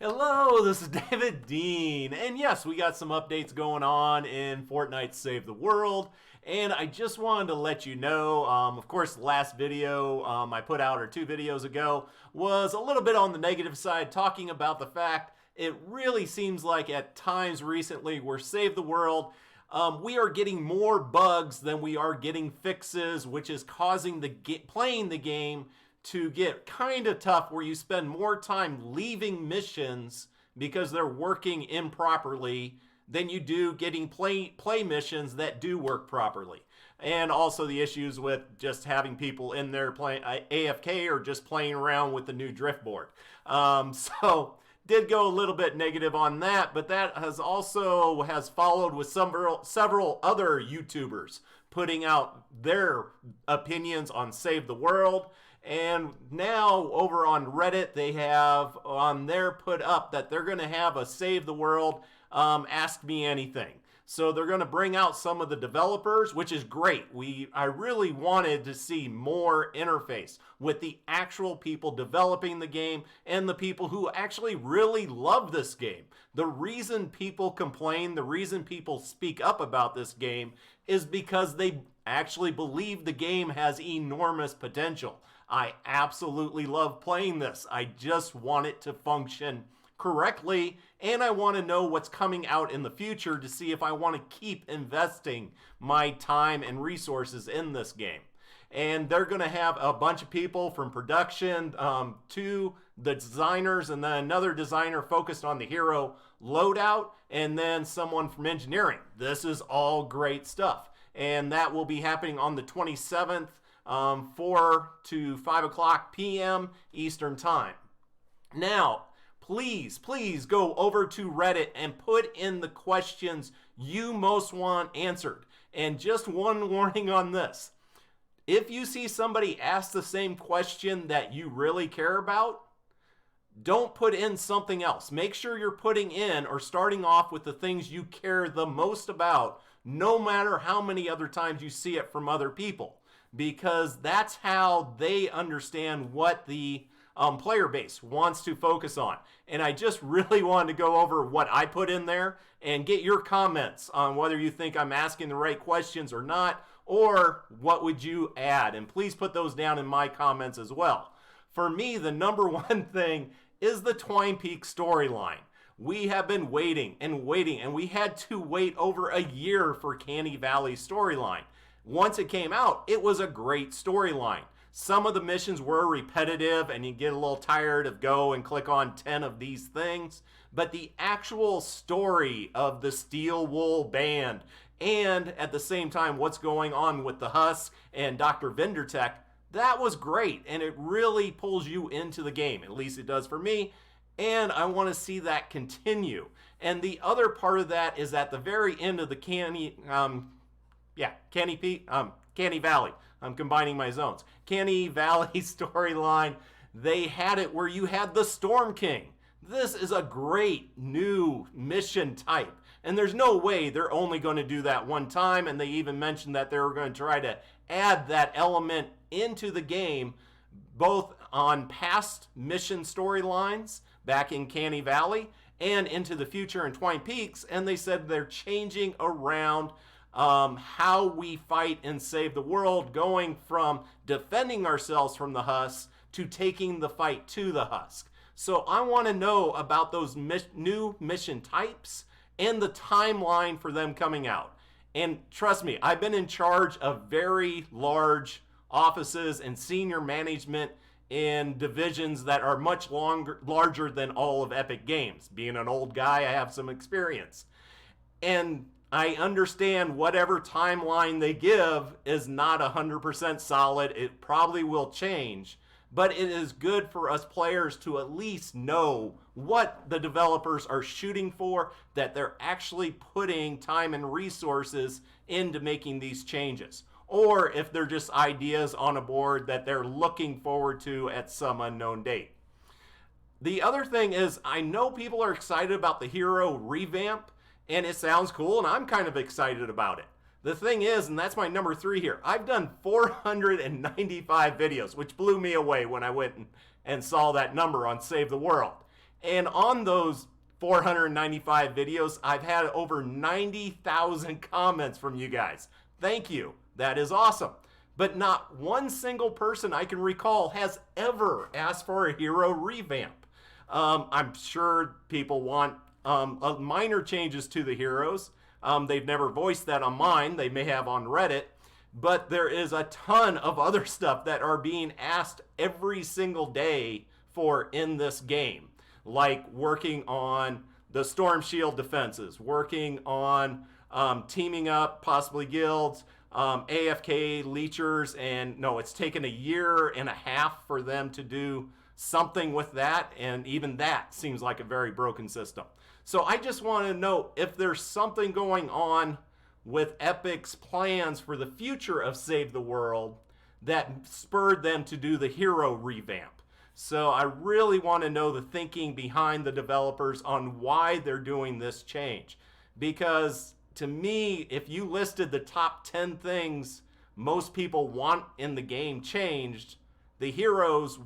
Hello, this is David Dean, and yes, we got some updates going on in Fortnite StW, and I just wanted to let you know, of course, the last video I put out, or 2 videos ago, was a little bit on the negative side, talking about the fact it really seems like at times recently where StW, we are getting more bugs than we are getting fixes, which is causing playing the game to get kind of tough, where you spend more time leaving missions because they're working improperly than you do getting play missions that do work properly. And also the issues with just having people in there playing AFK or just playing around with the new drift board. So did go a little bit negative on that, but that has followed with several other YouTubers putting out their opinions on Save the World. And now over on Reddit, they have on there put up that they're going to have a Save the World Ask Me Anything. So they're going to bring out some of the developers, which is great. I really wanted to see more interface with the actual people developing the game and the people who actually really love this game. The reason people complain, the reason people speak up about this game is because they actually believe the game has enormous potential. I absolutely love playing this. I just want it to function correctly, and I want to know what's coming out in the future to see if I want to keep investing my time and resources in this game. And they're going to have a bunch of people from production to the designers, and then another designer focused on the hero loadout, and then someone from engineering. This is all great stuff. And that will be happening on the 27th, 4 to 5 o'clock p.m. Eastern Time. Now, please go over to Reddit and put in the questions you most want answered. And just one warning on this. If you see somebody ask the same question that you really care about, don't put in something else. Make sure you're putting in or starting off with the things you care the most about, no matter how many other times you see it from other people, because that's how they understand what the player base wants to focus on. And I just really wanted to go over what I put in there and get your comments on whether you think I'm asking the right questions or not, or what would you add. And please put those down in my comments as well. For me, the number one thing is the TWINE storyline. We have been waiting, and we had to wait over a year for Canny Valley's storyline. Once it came out, it was a great storyline. Some of the missions were repetitive and you get a little tired of go and click on 10 of these things, but the actual story of the Steel Wool Band, and at the same time what's going on with the Husk and Dr. Vendertech, that was great, and it really pulls you into the game. At least it does for me, and I want to see that continue. And the other part of that is at the very end of the Canny Valley. I'm combining my zones. Canny Valley storyline, they had it where you had the Storm King. This is a great new mission type. And there's no way they're only going to do that one time. And they even mentioned that they were going to try to add that element into the game, both on past mission storylines back in Canny Valley and into the future in Twine Peaks. And they said they're changing around how we fight and save the world, going from defending ourselves from the Husk to taking the fight to the Husk. So I want to know about those new mission types and the timeline for them coming out. And trust me, I've been in charge of very large offices and senior management in divisions that are much larger than all of Epic Games. Being an old guy, I have some experience. And I understand whatever timeline they give is not 100% solid. It probably will change. But it is good for us players to at least know what the developers are shooting for, that they're actually putting time and resources into making these changes. Or if they're just ideas on a board that they're looking forward to at some unknown date. The other thing is, I know people are excited about the hero revamp, and it sounds cool, and I'm kind of excited about it. The thing is, and that's my number 3 here, I've done 495 videos, which blew me away when I went and saw that number on Save the World. And on those 495 videos, I've had over 90,000 comments from you guys. Thank you. That is awesome. But not one single person I can recall has ever asked for a hero revamp. I'm sure people want minor changes to the heroes. They've never voiced that on mine. They may have on Reddit. But there is a ton of other stuff that are being asked every single day for in this game. Like working on the Storm Shield defenses, working on teaming up, possibly guilds, AFK leechers, and no, it's taken a year and a half for them to do something with that, and even that seems like a very broken system. So I just want to know if there's something going on with Epic's plans for the future of Save the World that spurred them to do the hero revamp. So I really want to know the thinking behind the developers on why they're doing this change. Because to me, if you listed the top 10 things most people want in the game changed, the heroes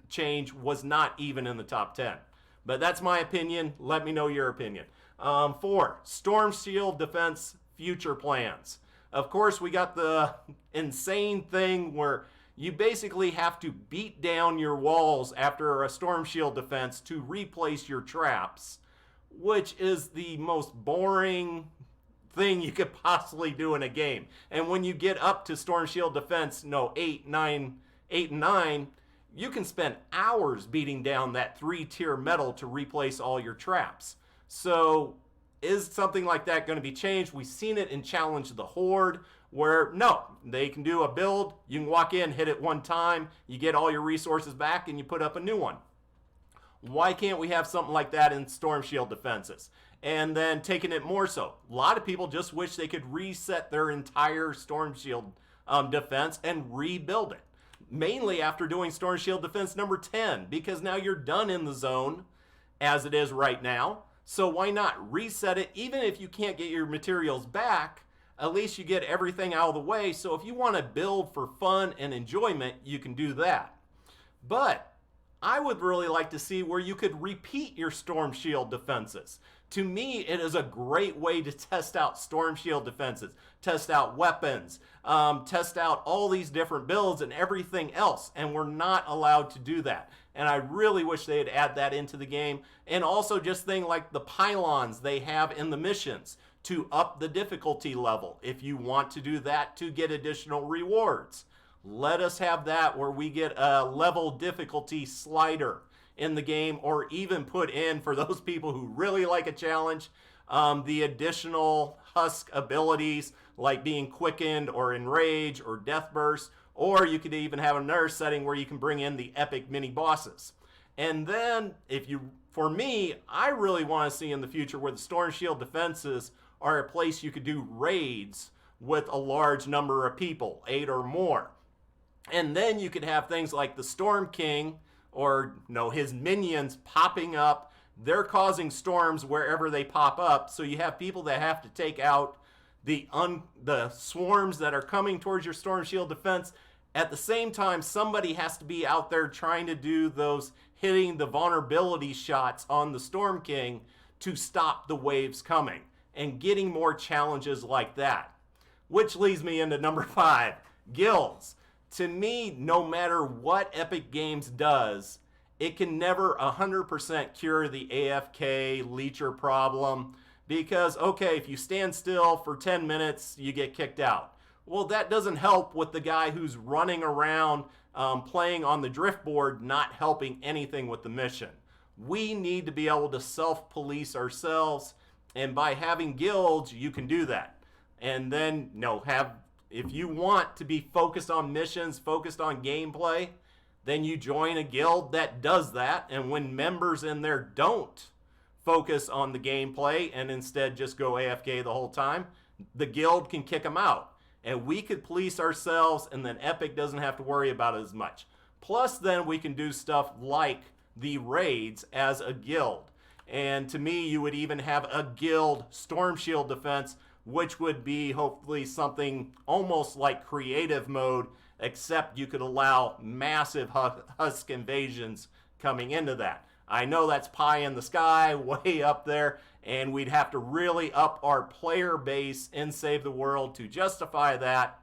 change was not even in the top 10. But that's my opinion. Let me know your opinion. 4, Storm Shield defense future plans. Of course, we got the insane thing where you basically have to beat down your walls after a Storm Shield defense to replace your traps, which is the most boring thing you could possibly do in a game. And when you get up to Storm Shield defense, 8 and 9, you can spend hours beating down that 3-tier metal to replace all your traps. So is something like that going to be changed? We've seen it in Challenge the Horde, where no, they can do a build, you can walk in, hit it one time, you get all your resources back, and you put up a new one. Why can't we have something like that in Storm Shield defenses? And then taking it more so, a lot of people just wish they could reset their entire Storm Shield defense and rebuild it. Mainly after doing Storm Shield defense number 10, because now you're done in the zone as it is right now. So why not reset it? Even if you can't get your materials back, at least you get everything out of the way. So if you want to build for fun and enjoyment, you can do that. But I would really like to see where you could repeat your Storm Shield defenses. To me, it is a great way to test out Storm Shield defenses, test out weapons, test out all these different builds and everything else. And we're not allowed to do that. And I really wish they'd add that into the game. And also just things like the pylons they have in the missions to up the difficulty level. If you want to do that to get additional rewards, let us have that where we get a level difficulty slider in the game, or even put in, for those people who really like a challenge, the additional husk abilities like being quickened or enrage or death burst, or you could even have another setting where you can bring in the epic mini bosses. And then for me, I really want to see in the future where the Storm Shield defenses are a place you could do raids with a large number of people, 8 or more. And then you could have things like the Storm King, or his minions popping up. They're causing storms wherever they pop up. So you have people that have to take out the swarms that are coming towards your Storm Shield defense. At the same time, somebody has to be out there trying to do those hitting the vulnerability shots on the Storm King to stop the waves coming, and getting more challenges like that. Which leads me into number 5, guilds. To me, no matter what Epic Games does, it can never 100% cure the AFK leecher problem, because, okay, if you stand still for 10 minutes, you get kicked out. Well, that doesn't help with the guy who's running around playing on the drift board, not helping anything with the mission. We need to be able to self-police ourselves, and by having guilds, you can do that. And then, if you want to be focused on missions, focused on gameplay, then you join a guild that does that. And when members in there don't focus on the gameplay and instead just go AFK the whole time, the guild can kick them out. And we could police ourselves, and then Epic doesn't have to worry about it as much. Plus, then we can do stuff like the raids as a guild. And to me, you would even have a guild Storm Shield defense, which would be hopefully something almost like creative mode, except you could allow massive husk invasions coming into that. I know that's pie in the sky, way up there, and we'd have to really up our player base in Save the World to justify that.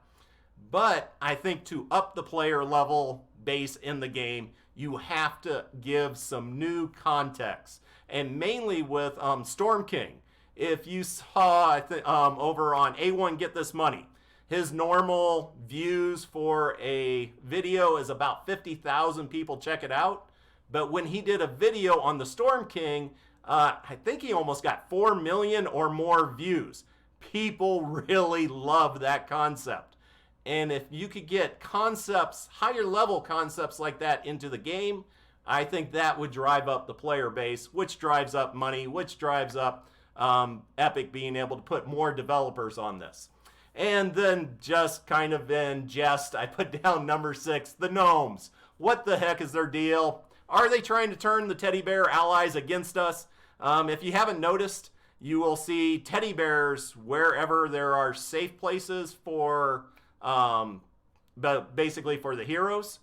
But I think to up the player level base in the game, you have to give some new context. And mainly with Storm King. If you saw over on A1 Get This Money, his normal views for a video is about 50,000 people check it out. But when he did a video on the Storm King, I think he almost got 4 million or more views. People really love that concept. And if you could get concepts, higher level concepts like that into the game, I think that would drive up the player base, which drives up money, which drives up Epic being able to put more developers on this. And then just kind of in jest, I put down number 6, the gnomes. What the heck is their deal? Are they trying to turn the teddy bear allies against us? If you haven't noticed, you will see teddy bears wherever there are safe places for, basically for the heroes.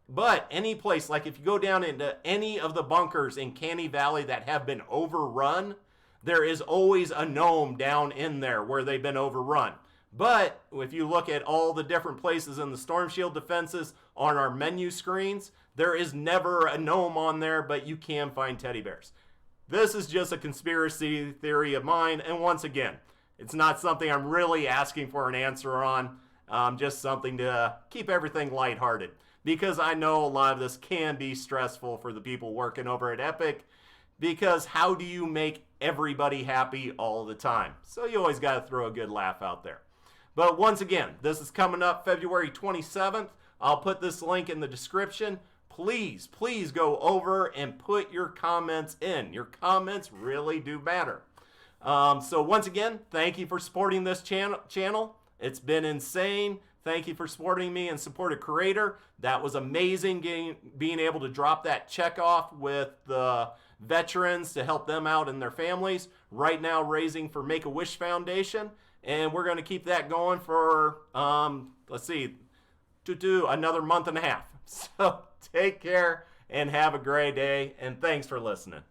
But any place, like if you go down into any of the bunkers in Canny Valley that have been overrun, there is always a gnome down in there where they've been overrun. But if you look at all the different places in the Storm Shield defenses on our menu screens, there is never a gnome on there, but you can find teddy bears. This is just a conspiracy theory of mine, and once again, it's not something I'm really asking for an answer on, just something to keep everything lighthearted. Because I know a lot of this can be stressful for the people working over at Epic, because how do you make everybody happy all the time? So you always got to throw a good laugh out there. But once again, this is coming up February 27th. I'll put this link in the description. Please, please go over and put your comments in. Your comments really do matter. So once again, thank you for supporting this channel. It's been insane. Thank you for supporting me and support a creator. That was amazing being able to drop that check off with the veterans to help them out and their families. Right now raising for Make-A-Wish Foundation. And we're going to keep that going for, let's see, another month and a half. So take care and have a great day. And thanks for listening.